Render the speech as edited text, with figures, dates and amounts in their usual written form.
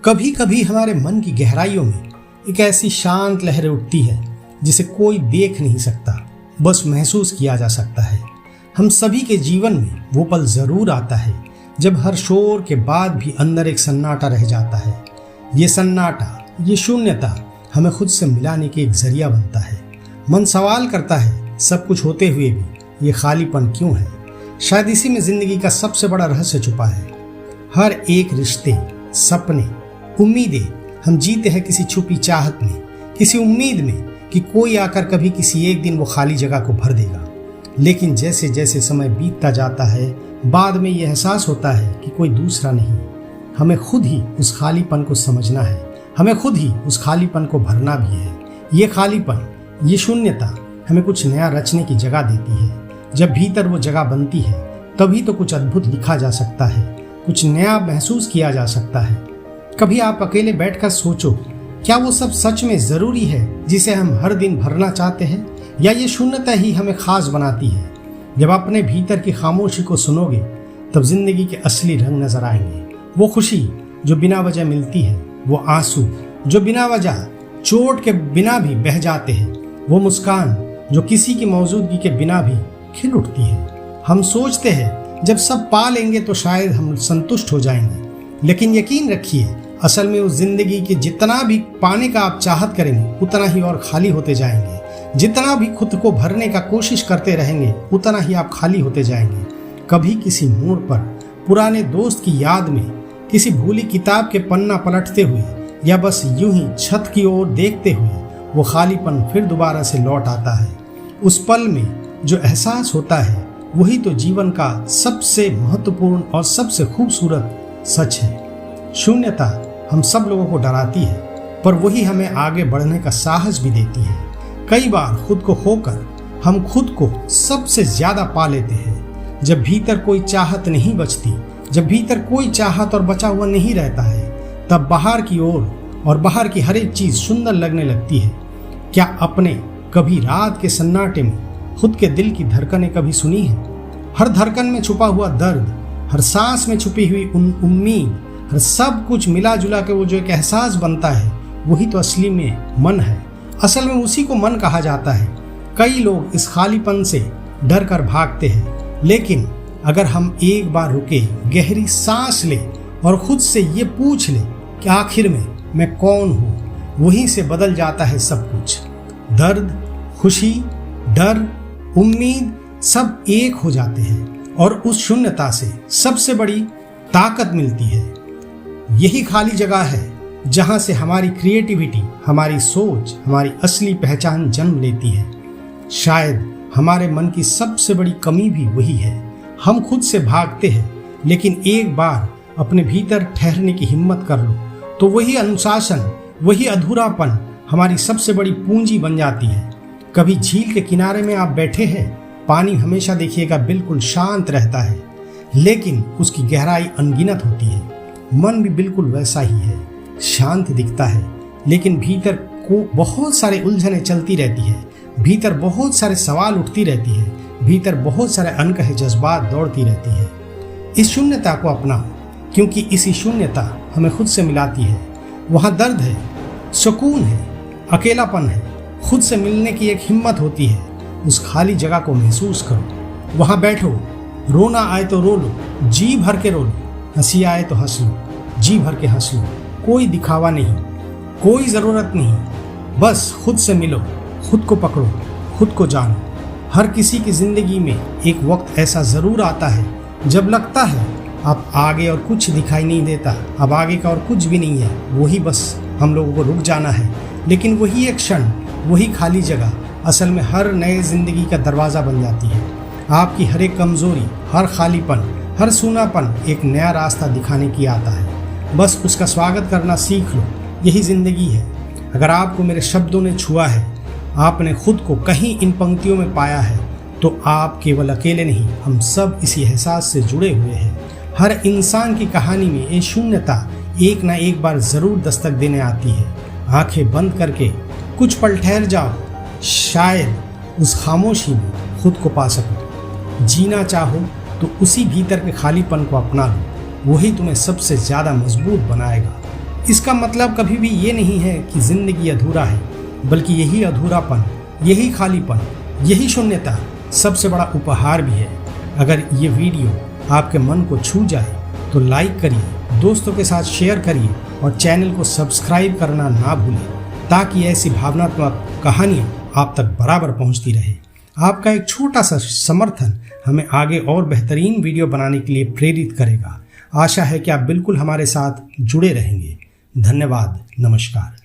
कभी कभी हमारे मन की गहराइयों में एक ऐसी शांत लहर उठती है जिसे कोई देख नहीं सकता, बस महसूस किया जा सकता है। हम सभी के जीवन में वो पल जरूर आता है जब हर शोर के बाद भी अंदर एक सन्नाटा रह जाता है। ये सन्नाटा, ये शून्यता हमें खुद से मिलाने के एक जरिया बनता है। मन सवाल करता है, सब कुछ होते हुए भी ये खालीपन क्यों है? शायद इसी में जिंदगी का सबसे बड़ा रहस्य छुपा है। हर एक रिश्ते, सपने, उम्मीदें हम जीते हैं किसी छुपी चाहत में, किसी उम्मीद में कि कोई आकर कभी किसी एक दिन वो खाली जगह को भर देगा। लेकिन जैसे जैसे समय बीतता जाता है, बाद में ये एहसास होता है कि कोई दूसरा नहीं, हमें खुद ही उस खालीपन को समझना है, हमें खुद ही उस खालीपन को भरना भी है। ये खालीपन, ये शून्यता हमें कुछ नया रचने की जगह देती है। जब भीतर वो जगह बनती है तभी तो कुछ अद्भुत लिखा जा सकता है, कुछ नया महसूस किया जा सकता है। कभी आप अकेले बैठकर सोचो, क्या वो सब सच में जरूरी है जिसे हम हर दिन भरना चाहते हैं, या ये शून्यता ही हमें खास बनाती है? जब अपने भीतर की खामोशी को सुनोगे तब जिंदगी के असली रंग नजर आएंगे। वो खुशी जो बिना वजह मिलती है, वो आंसू जो बिना वजह चोट के बिना भी बह जाते हैं, वो मुस्कान जो किसी की मौजूदगी के बिना भी खिल उठती है। हम सोचते हैं जब सब पा लेंगे तो शायद हम संतुष्ट हो जाएंगे, लेकिन यकीन रखिए असल में उस जिंदगी के जितना भी पाने का आप चाहत करेंगे उतना ही और खाली होते जाएंगे। जितना भी खुद को भरने का कोशिश करते रहेंगे उतना ही आप खाली होते जाएंगे। कभी किसी मोड़ पर पुराने दोस्त की याद में, किसी भूली किताब के पन्ना पलटते हुए, या बस यूं ही छत की ओर देखते हुए वो खालीपन फिर दोबारा से लौट आता है। उस पल में जो एहसास होता है वही तो जीवन का सबसे महत्वपूर्ण और सबसे खूबसूरत सच है। शून्यता हम सब लोगों को डराती है, पर वही हमें आगे बढ़ने का साहस भी देती है। कई बार खुद को खोकर हम खुद को सबसे ज्यादा पा लेते हैं। जब भीतर कोई चाहत नहीं बचती, जब भीतर कोई चाहत और बचा हुआ नहीं रहता है, तब बाहर की ओर और बाहर की हर एक चीज सुंदर लगने लगती है। क्या आपने कभी रात के सन्नाटे में खुद के दिल की धड़कनें कभी सुनी है? हर धड़कन में छुपा हुआ दर्द, हर सांस में छुपी हुई उम्मीद, हर सब कुछ मिला जुला के वो जो एक एहसास बनता है, वही तो असली में मन है। असल में उसी को मन कहा जाता है। कई लोग इस खालीपन से डर कर भागते हैं, लेकिन अगर हम एक बार रुके, गहरी सांस ले और खुद से ये पूछ ले कि आखिर में मैं कौन हूँ, वहीं से बदल जाता है सब कुछ। दर्द, खुशी, डर, उम्मीद सब एक हो जाते हैं और उस शून्यता से सबसे बड़ी ताकत मिलती है। यही खाली जगह है जहां से हमारी क्रिएटिविटी, हमारी सोच, हमारी असली पहचान जन्म लेती है। शायद हमारे मन की सबसे बड़ी कमी भी वही है। हम खुद से भागते हैं, लेकिन एक बार अपने भीतर ठहरने की हिम्मत कर लो तो वही अनुशासन, वही अधूरापन हमारी सबसे बड़ी पूंजी बन जाती है। कभी झील के किनारे में आप बैठे हैं, पानी हमेशा देखिएगा बिल्कुल शांत रहता है, लेकिन उसकी गहराई अनगिनत होती है। मन भी बिल्कुल वैसा ही है, शांत दिखता है, लेकिन भीतर को बहुत सारे उलझनें चलती रहती है, भीतर बहुत सारे सवाल उठती रहती है, भीतर बहुत सारे अनकहे जज्बात दौड़ती रहती है। इस शून्यता को अपनाओ, क्योंकि इसी शून्यता हमें खुद से मिलाती है। वहाँ दर्द है, सुकून है, अकेलापन है, खुद से मिलने की एक हिम्मत होती है। उस खाली जगह को महसूस करो, वहाँ बैठो, रोना आए तो रो लो, जी भर के रो लो, हंसी आए तो हंस लो, जी भर के हंस लो। कोई दिखावा नहीं, कोई ज़रूरत नहीं, बस खुद से मिलो, खुद को पकड़ो, खुद को जानो। हर किसी की ज़िंदगी में एक वक्त ऐसा ज़रूर आता है जब लगता है अब आगे और कुछ दिखाई नहीं देता, अब आगे का और कुछ भी नहीं है, वही बस हम लोगों को रुक जाना है। लेकिन वही एक क्षण, वही खाली जगह असल में हर नए ज़िंदगी का दरवाज़ा बन जाती है। आपकी हर एक कमज़ोरी, हर खालीपन, हर सूनापन एक नया रास्ता दिखाने की आता है। बस उसका स्वागत करना सीख लो, यही ज़िंदगी है। अगर आपको मेरे शब्दों ने छुआ है, आपने खुद को कहीं इन पंक्तियों में पाया है, तो आप केवल अकेले नहीं, हम सब इसी एहसास से जुड़े हुए हैं। हर इंसान की कहानी में ये शून्यता एक ना एक बार ज़रूर दस्तक देने आती है। आंखें बंद करके कुछ पल ठहर जाओ, शायद उस खामोशी में खुद को पा सको। जीना चाहो तो उसी भीतर के खालीपन को अपना लो, वही तुम्हें सबसे ज़्यादा मजबूत बनाएगा। इसका मतलब कभी भी ये नहीं है कि जिंदगी अधूरा है, बल्कि यही अधूरापन, यही खालीपन, यही शून्यता सबसे बड़ा उपहार भी है। अगर ये वीडियो आपके मन को छू जाए तो लाइक करिए, दोस्तों के साथ शेयर करिए और चैनल को सब्सक्राइब करना ना भूलें, ताकि ऐसी भावनात्मक कहानियाँ आप तक बराबर पहुँचती रहे। आपका एक छोटा सा समर्थन हमें आगे और बेहतरीन वीडियो बनाने के लिए प्रेरित करेगा। आशा है कि आप बिल्कुल हमारे साथ जुड़े रहेंगे। धन्यवाद। नमस्कार।